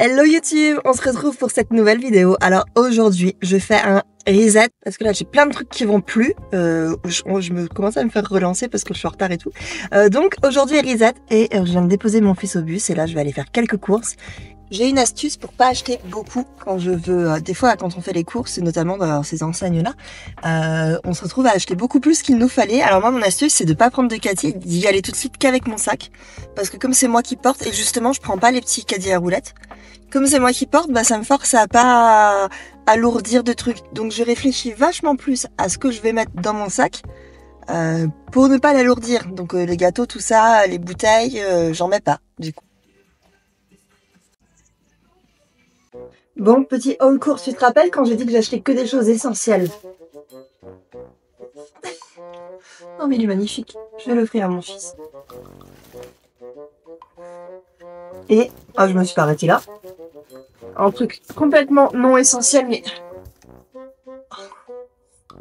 Hello YouTube, on se retrouve pour cette nouvelle vidéo. Alors aujourd'hui, je fais un reset parce que là j'ai plein de trucs qui vont plus. Je me commence à me faire relancer parce que je suis en retard et tout. Donc aujourd'hui reset et je viens de déposer mon fils au bus et là je vais aller faire quelques courses. J'ai une astuce pour pas acheter beaucoup quand je veux. Des fois, quand on fait les courses, et notamment dans ces enseignes-là, on se retrouve à acheter beaucoup plus qu'il nous fallait. Alors moi, mon astuce, c'est de pas prendre de caddie, d'y aller tout de suite qu'avec mon sac, parce que comme c'est moi qui porte, et justement, je prends pas les petits caddies à roulettes. Comme c'est moi qui porte, bah ça me force à pas alourdir de trucs. Donc je réfléchis vachement plus à ce que je vais mettre dans mon sac. Pour ne pas l'alourdir. Donc les gâteaux, tout ça, les bouteilles, j'en mets pas du coup. Bon, petit haul course, tu te rappelles quand j'ai dit que j'achetais que des choses essentielles? Oh mais il est magnifique, je vais l'offrir à mon fils. Et, je me suis pas arrêtée là. Un truc complètement non essentiel, mais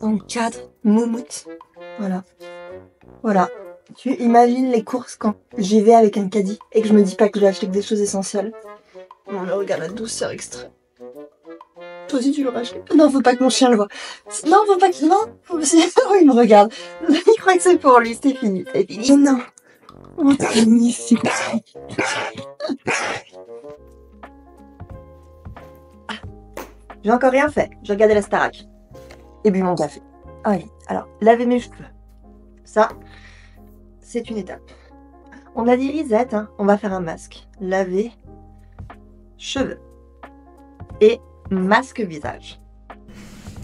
dans le cadre, moumoute. Voilà. Voilà. Tu imagines les courses quand j'y vais avec un caddie et que je me dis pas que j'ai acheté que des choses essentielles. Non mais regarde la douceur extrême. Toi aussi tu l'auras acheté. Non, faut pas que mon chien le voit. Non, faut pas que... Non, oh, il me regarde. Il croit que c'est pour lui, c'est fini. C'est fini. Non. Oh, c'est magnifique. J'ai encore rien fait. J'ai regardé la Starac. Et bu mon café. Ah oui, alors, laver mes cheveux. Ça, c'est une étape. On a dit reset, hein. On va faire un masque. Laver cheveux. Et masque visage.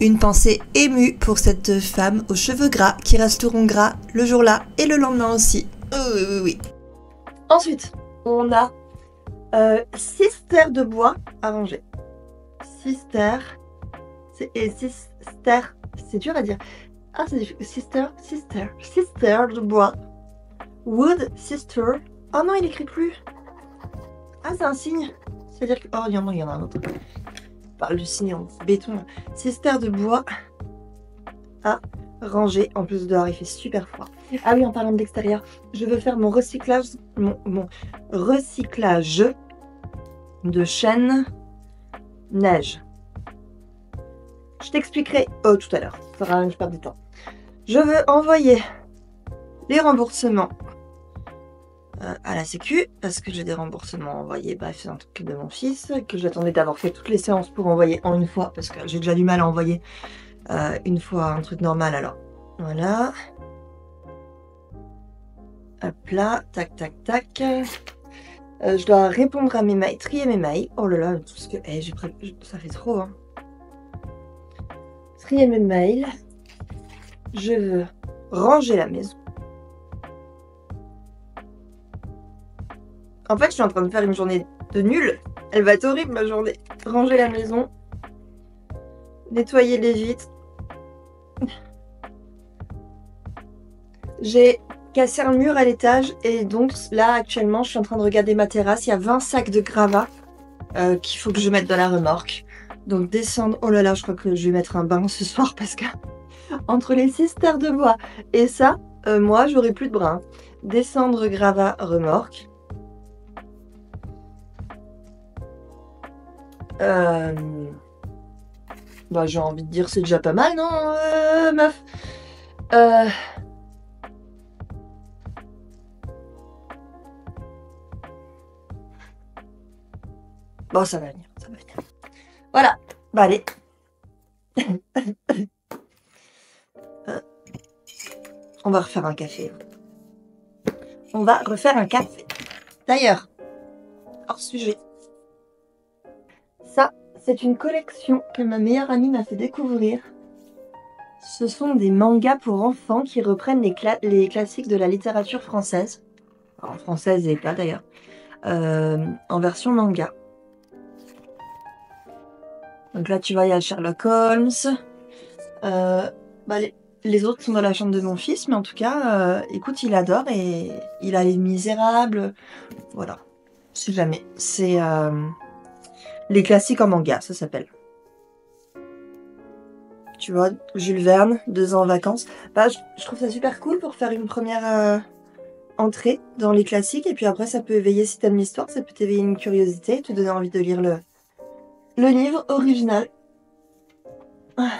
Une pensée émue pour cette femme aux cheveux gras qui resteront gras le jour-là et le lendemain aussi. Oui. Ensuite, on a 6 stères de bois à ranger. 6 stères. C'est dur à dire. Ah, c'est difficile. 6 stères de bois. Wood, sister. Oh non, il écrit plus. Ah, c'est un signe. C'est-à-dire que... Oh, il y en a un autre. Parle du signe en béton. 6 stères de bois à ranger. En plus dehors, il fait super froid. Ah oui, en parlant de l'extérieur, je veux faire mon recyclage, mon recyclage de chêne neige. Je t'expliquerai tout à l'heure. Ça sera rien que je perds du temps. Je veux envoyer les remboursements à la sécu parce que j'ai des remboursements envoyés. Bref, c'est un truc de mon fils que j'attendais d'avoir fait toutes les séances pour envoyer en une fois parce que j'ai déjà du mal à envoyer une fois un truc normal. Alors voilà. Hop là, tac, tac, tac. Je dois répondre à mes mails, trier mes mails. Oh là là, tout ce que... ça fait trop, hein. Trier mes mails. Je veux ranger la maison. En fait, je suis en train de faire une journée de nul. Elle va être horrible, ma journée. Ranger la maison. Nettoyer les vitres. J'ai cassé un mur à l'étage et donc là, actuellement, je suis en train de regarder ma terrasse. Il y a 20 sacs de gravats qu'il faut que je mette dans la remorque. Donc descendre... Oh là là, je crois que je vais mettre un bain ce soir parce que entre les 6 stères de bois et ça, moi, j'aurai plus de bras. Descendre gravat remorque. Bah, j'ai envie de dire c'est déjà pas mal, non, meuf? Bon, ça va venir, ça va venir. Voilà, bah allez. On va refaire un café. On va refaire un café. D'ailleurs, hors sujet. Ça, c'est une collection que ma meilleure amie m'a fait découvrir. Ce sont des mangas pour enfants qui reprennent les classiques de la littérature française. En française et pas d'ailleurs. En version manga. Donc là, tu vois, il y a Sherlock Holmes. Bah, les autres sont dans la chambre de mon fils, mais en tout cas, écoute, il adore et il a Les Misérables. Voilà. Si jamais. C'est les classiques en manga, ça s'appelle. Tu vois, Jules Verne, 2 ans en vacances. Bah, je trouve ça super cool pour faire une première entrer dans les classiques et puis après ça peut éveiller, si t'aimes l'histoire, ça peut t'éveiller une curiosité, te donner envie de lire le livre original. Ah.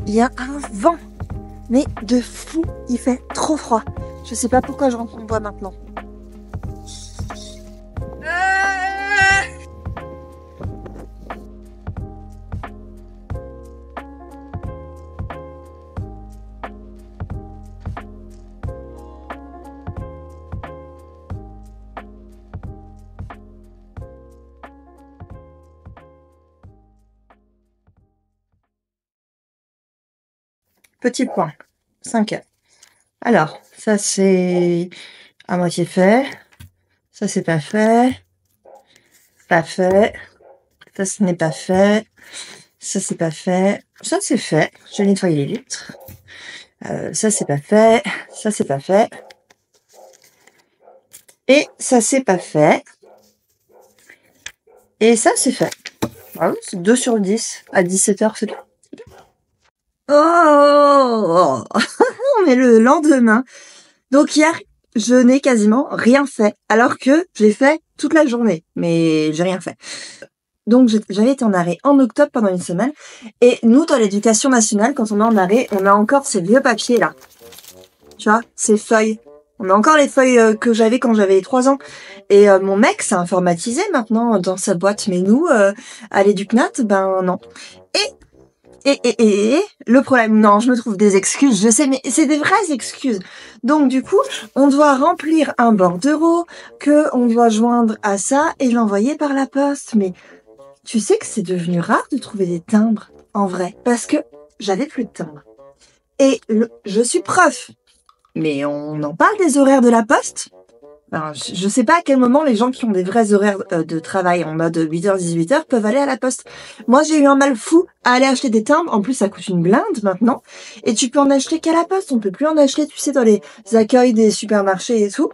Il y a un vent, mais de fou, il fait trop froid. Je sais pas pourquoi je rentre en bois maintenant. Petit point, 5 heures. Alors, ça c'est à moitié fait. Ça c'est pas fait. Pas fait. Ça ce n'est pas fait. Ça c'est pas fait. Ça c'est fait. J'ai nettoyé les litres. Ça c'est pas fait. Ça c'est pas fait. Et ça c'est pas fait. Et ça c'est fait. Ah oui, c'est 2 sur 10 à 17 heures, c'est bien. Oh, on est le lendemain. Donc hier, je n'ai quasiment rien fait, alors que j'ai fait toute la journée, mais j'ai rien fait. Donc j'avais été en arrêt en octobre pendant une semaine, et nous, dans l'éducation nationale, quand on est en arrêt, on a encore ces vieux papiers là. Tu vois, ces feuilles. On a encore les feuilles que j'avais quand j'avais 3 ans. Et mon mec s'est informatisé maintenant dans sa boîte, mais nous, à l'éducnat, ben non. Et le problème, non, je me trouve des excuses, je sais, mais c'est des vraies excuses. Donc du coup, on doit remplir un bordereau que on doit joindre à ça et l'envoyer par la poste. Mais tu sais que c'est devenu rare de trouver des timbres, en vrai, parce que j'avais plus de timbres. Et je suis prof, mais on en parle des horaires de la poste. Alors, je sais pas à quel moment les gens qui ont des vrais horaires de travail en mode 8h, 18h peuvent aller à la poste. Moi, j'ai eu un mal fou à aller acheter des timbres. En plus, ça coûte une blinde maintenant. Et tu peux en acheter qu'à la poste. On peut plus en acheter, tu sais, dans les accueils des supermarchés et tout.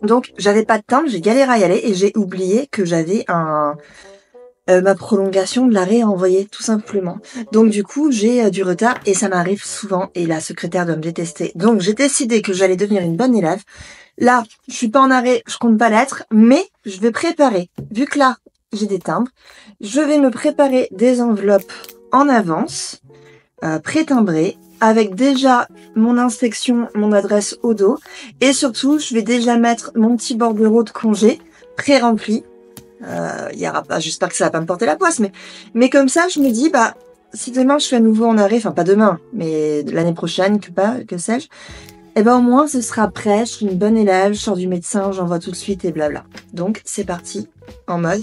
Donc, j'avais pas de timbre, j'ai galéré à y aller et j'ai oublié que j'avais ma prolongation de l'arrêt à envoyer, tout simplement. Donc du coup, j'ai du retard et ça m'arrive souvent et la secrétaire doit me détester. Donc j'ai décidé que j'allais devenir une bonne élève. Là, je suis pas en arrêt, je compte pas l'être, mais je vais préparer, vu que là, j'ai des timbres, je vais me préparer des enveloppes en avance, pré-timbrées, avec déjà mon inspection, mon adresse au dos, et surtout, je vais déjà mettre mon petit bordereau de congé pré-rempli. Y aura pas, j'espère que ça va pas me porter la poisse, mais comme ça, je me dis, bah, si demain je suis à nouveau en arrêt, enfin pas demain, mais l'année prochaine, que sais-je, eh ben au moins ce sera prêt, je suis une bonne élève, je sors du médecin, j'envoie tout de suite et blabla. Donc c'est parti, en mode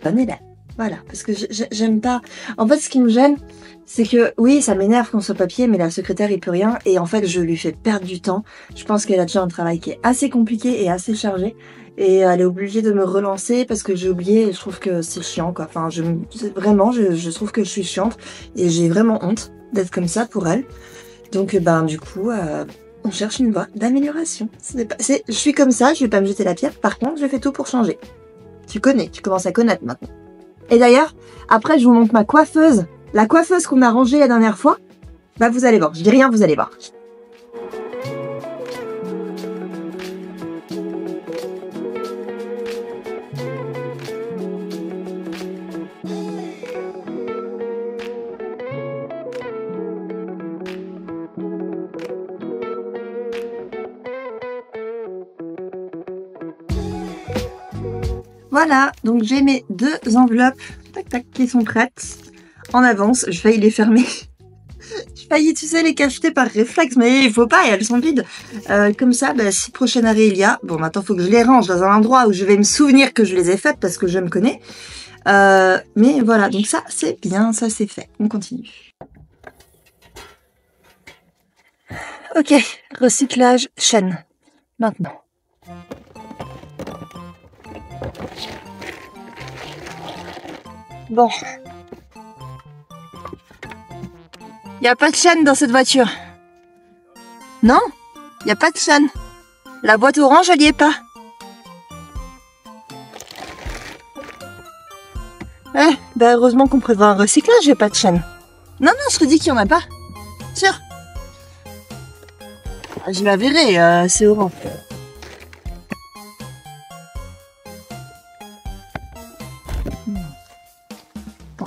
bonne élève. Voilà, parce que j'aime pas. En fait, ce qui me gêne, c'est que oui, ça m'énerve qu'on soit papier, mais la secrétaire il peut rien, et en fait je lui fais perdre du temps. Je pense qu'elle a déjà un travail qui est assez compliqué et assez chargé. Et elle est obligée de me relancer parce que j'ai oublié et je trouve que c'est chiant quoi. Enfin, vraiment, je trouve que je suis chiante et j'ai vraiment honte d'être comme ça pour elle. Donc, ben, du coup, on cherche une voie d'amélioration. Je suis comme ça, je vais pas me jeter la pierre. Par contre, je fais tout pour changer. Tu commences à connaître maintenant. Et d'ailleurs, après, je vous montre ma coiffeuse. La coiffeuse qu'on a rangée la dernière fois. Bah, vous allez voir. Je dis rien, vous allez voir. Voilà, donc j'ai mes 2 enveloppes tac tac qui sont prêtes en avance. J'ai failli les fermer. J'ai failli, tu sais, les cacheter par réflexe, mais il faut pas, elles sont vides. Comme ça, bah, si prochain arrêt il y a... Bon, maintenant, il faut que je les range dans un endroit où je vais me souvenir que je les ai faites parce que je me connais. Mais voilà, donc ça, c'est bien, ça, c'est fait. On continue. Ok, recyclage, chaîne. Maintenant. Bon. Il n'y a pas de chaîne dans cette voiture. Non, il n'y a pas de chaîne. La boîte orange, elle n'y est pas. Ouais, bah heureusement qu'on prévoit un recyclage, j'ai pas de chaîne. Non, non, je te dis qu'il n'y en a pas. Sûr. Je la verrai, c'est orange.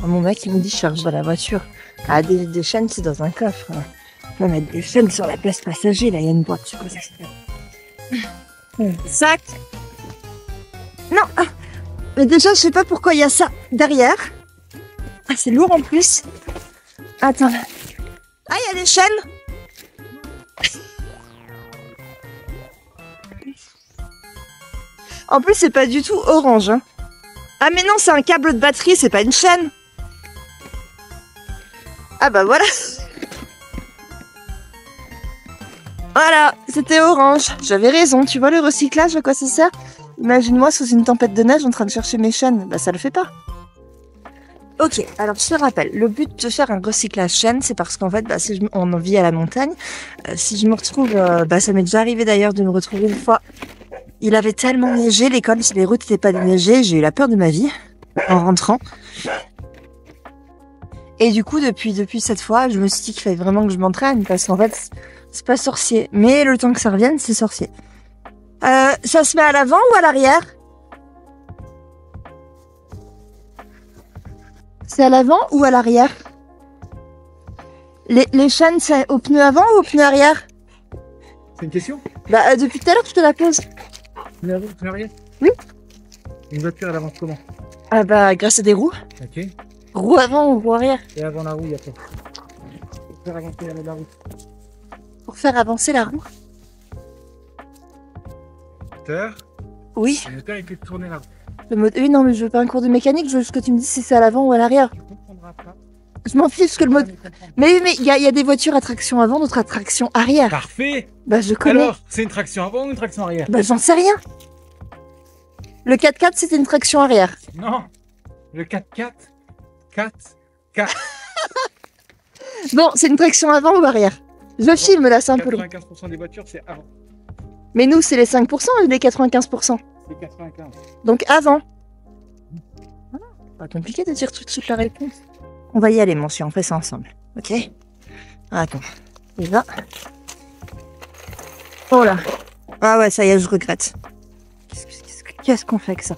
Mon mec, il me dit, charge dans la voiture. Ah, des chaînes, c'est dans un coffre. On va mettre des chaînes sur la place passager, là, il y a une boîte, je sais pas ça se fait. Sac. Non. Mais déjà, je sais pas pourquoi il y a ça derrière. Ah, c'est lourd en plus. Attends. Ah, il y a des chaînes. En plus, c'est pas du tout orange. Hein. Ah, mais non, c'est un câble de batterie, c'est pas une chaîne. Ah bah voilà. Voilà, c'était orange. J'avais raison. Tu vois le recyclage, à quoi ça sert? Imagine-moi sous une tempête de neige en train de chercher mes chaînes. Bah ça le fait pas. Ok, alors je te rappelle, le but de faire un recyclage chaîne, c'est parce qu'en fait, bah, si on vit à la montagne, si je me retrouve, bah ça m'est déjà arrivé d'ailleurs de me retrouver une fois. Il avait tellement neigé, l'école, si les routes n'étaient pas déneigées, j'ai eu la peur de ma vie en rentrant. Et du coup, depuis cette fois, je me suis dit qu'il fallait vraiment que je m'entraîne parce qu'en fait, c'est pas sorcier. Mais le temps que ça revienne, c'est sorcier. Ça se met à l'avant ou à l'arrière? C'est à l'avant ou à l'arrière? Les chaînes, c'est au pneu avant ou au pneu arrière? C'est une question? Bah, depuis tout à l'heure, je te la pose. Pneu avant, pneu arrière? Oui. Une voiture, elle avance comment? Ah bah, grâce à des roues. Ok. Roue avant ou roue arrière? Et avant la roue, il y a quoi? Pour faire avancer la roue. Pour faire avancer la roue? Moteur. Oui. Le moteur, il fait tourner la roue. Oui, non, mais je veux pas un cours de mécanique, je veux juste que tu me dises si c'est à l'avant ou à l'arrière. Tu comprendras pas. Je m'en fiche que le moteur... Mais il y a des voitures à traction avant, d'autres à traction arrière. Parfait. Bah, je connais. Alors, c'est une traction avant ou une traction arrière? Bah, j'en sais rien. Le 4x4, c'était une traction arrière. Non. Le 4x4. 4. Bon, c'est une traction avant ou arrière? Je filme là, c'est un peu long. 95% des voitures, c'est avant. Mais nous, c'est les 5% et les 95%. C'est 95. Donc avant. Pas compliqué de dire toute la réponse. On va y aller, mon chien, on fait ça ensemble. Ok? Attends. Il va. Oh là. Ah ouais, ça y est, je regrette. Qu'est-ce qu'on fait avec ça?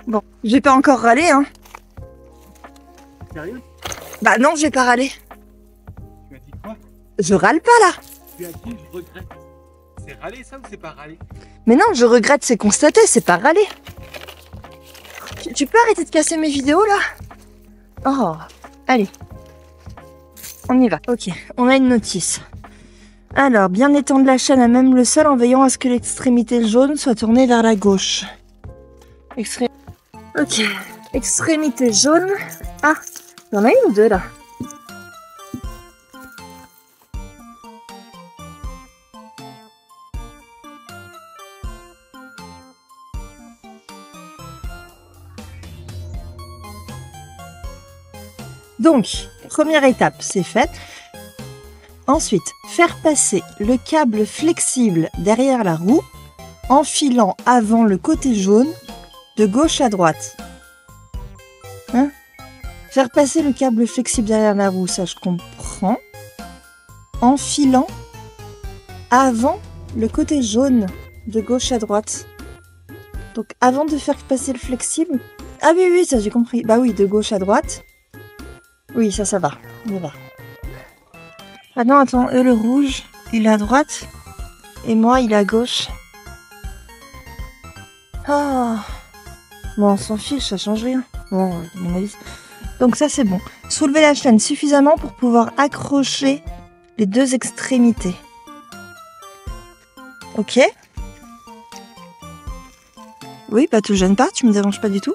Bon, j'ai pas encore râlé, hein. Sérieux? Bah non, j'ai pas râlé. Tu as dit quoi? Je râle pas là. Tu as dit je regrette. C'est râler ça ou c'est pas râler? Mais non, je regrette, c'est constater, c'est pas râler. Tu peux arrêter de casser mes vidéos là? Oh, allez. On y va. Ok, on a une notice. Alors, bien étendre la chaîne à même le sol en veillant à ce que l'extrémité jaune soit tournée vers la gauche. Ok, extrémité jaune. Ah, il y en a une ou deux là. Donc, première étape, c'est fait. Ensuite, faire passer le câble flexible derrière la roue en filant avant le côté jaune de gauche à droite. Hein? Faire passer le câble flexible derrière la roue, ça je comprends. En filant avant le côté jaune de gauche à droite. Donc avant de faire passer le flexible... Ah oui, oui, ça j'ai compris. Bah oui, de gauche à droite. Oui, ça va. On va. Ah non, attends, eux le rouge, il est à droite. Et moi, il est à gauche. Oh. Bon, on s'en fiche, ça change rien. Bon, à mon avis. Donc ça, c'est bon. Soulever la chaîne suffisamment pour pouvoir accrocher les deux extrémités. Ok. Oui, bah te gêne pas, tu me déranges pas du tout.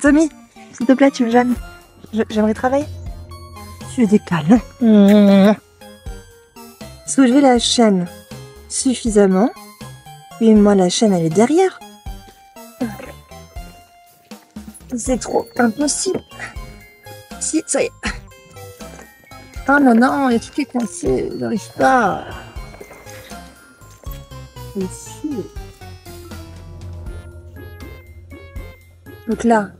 Tommy, s'il te plaît, tu me gênes. J'aimerais travailler. Tu es décale. Soulever la chaîne suffisamment. Oui, moi, la chaîne, elle est derrière. C'est trop impossible. Si, ça y est. Oh non, non, il y a tout qui est coincé. J'arrive pas. Ici. Donc là.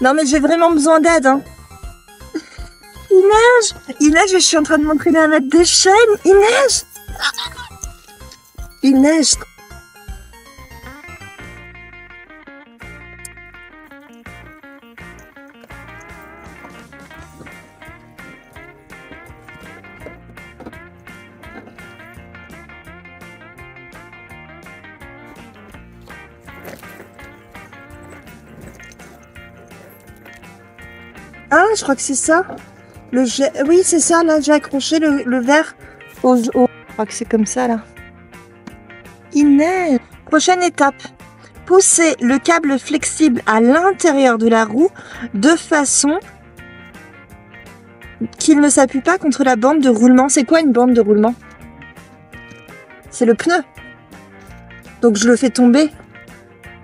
Non mais j'ai vraiment besoin d'aide. Hein. Il neige, je suis en train de m'entraîner à mettre des chaînes. Il neige. Ah, je crois que c'est ça. Oui, c'est ça, là, j'ai accroché le verre au... Je crois que c'est comme ça, là. Il neige. Prochaine étape. Pousser le câble flexible à l'intérieur de la roue de façon qu'il ne s'appuie pas contre la bande de roulement. C'est quoi une bande de roulement? C'est le pneu. Donc je le fais tomber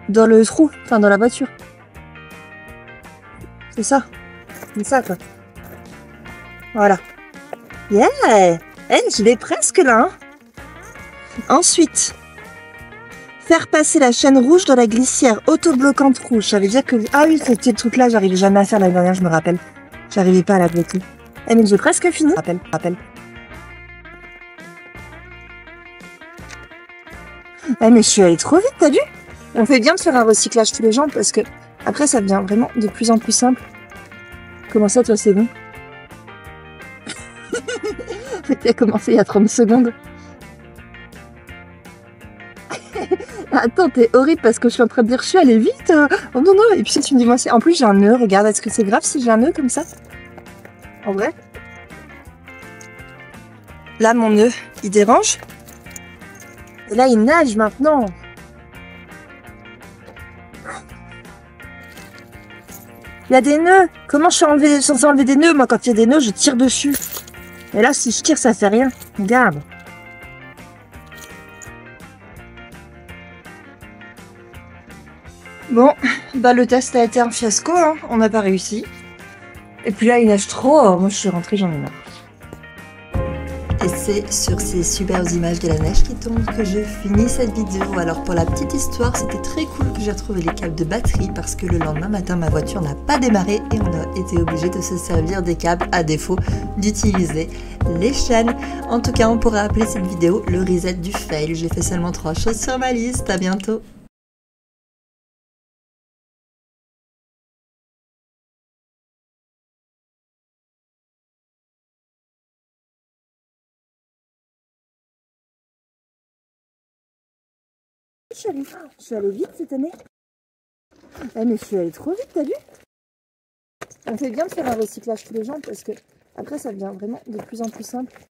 dans le trou, enfin dans la voiture. C'est ça. C'est ça, quoi. Voilà. Yeah! Je vais presque là. Hein. Ensuite, faire passer la chaîne rouge dans la glissière autobloquante rouge. Ça veut dire que... Ah oui, ce petit truc-là, j'arrivais jamais à faire l'année dernière, je me rappelle. J'arrivais pas à la bloquer. Mais j'ai presque fini. Rappelle. Mais je suis allée trop vite, t'as vu? On fait bien de faire un recyclage tous les gens parce que après, ça devient vraiment de plus en plus simple. Comment ça, toi, c'est bon? Tu as commencé il y a 30 secondes. Attends, t'es horrible parce que je suis en train de dire je suis allée vite. Oh non, non, et puis si tu me dis moi c'est... En plus j'ai un nœud, regarde, est-ce que c'est grave si j'ai un nœud comme ça? En vrai? Là mon nœud, il dérange? Et là il nage maintenant. Il y a des nœuds. Comment je suis censée enlever des nœuds? Moi quand il y a des nœuds, je tire dessus. Et là si je tire ça fait rien. Regarde. Bon, bah le test a été un fiasco, hein. On n'a pas réussi. Et puis là, il neige trop. Moi, je suis rentrée, j'en ai marre. Et c'est sur ces superbes images de la neige qui tombe que je finis cette vidéo. Alors pour la petite histoire, c'était très cool que j'ai retrouvé les câbles de batterie parce que le lendemain matin, ma voiture n'a pas démarré et on a été obligé de se servir des câbles à défaut d'utiliser les chaînes. En tout cas, on pourrait appeler cette vidéo le reset du fail. J'ai fait seulement 3 choses sur ma liste. À bientôt. Je suis allée vite cette année. Mais je suis allée trop vite, t'as vu? On fait bien de faire un recyclage tous les gens parce que après ça devient vraiment de plus en plus simple.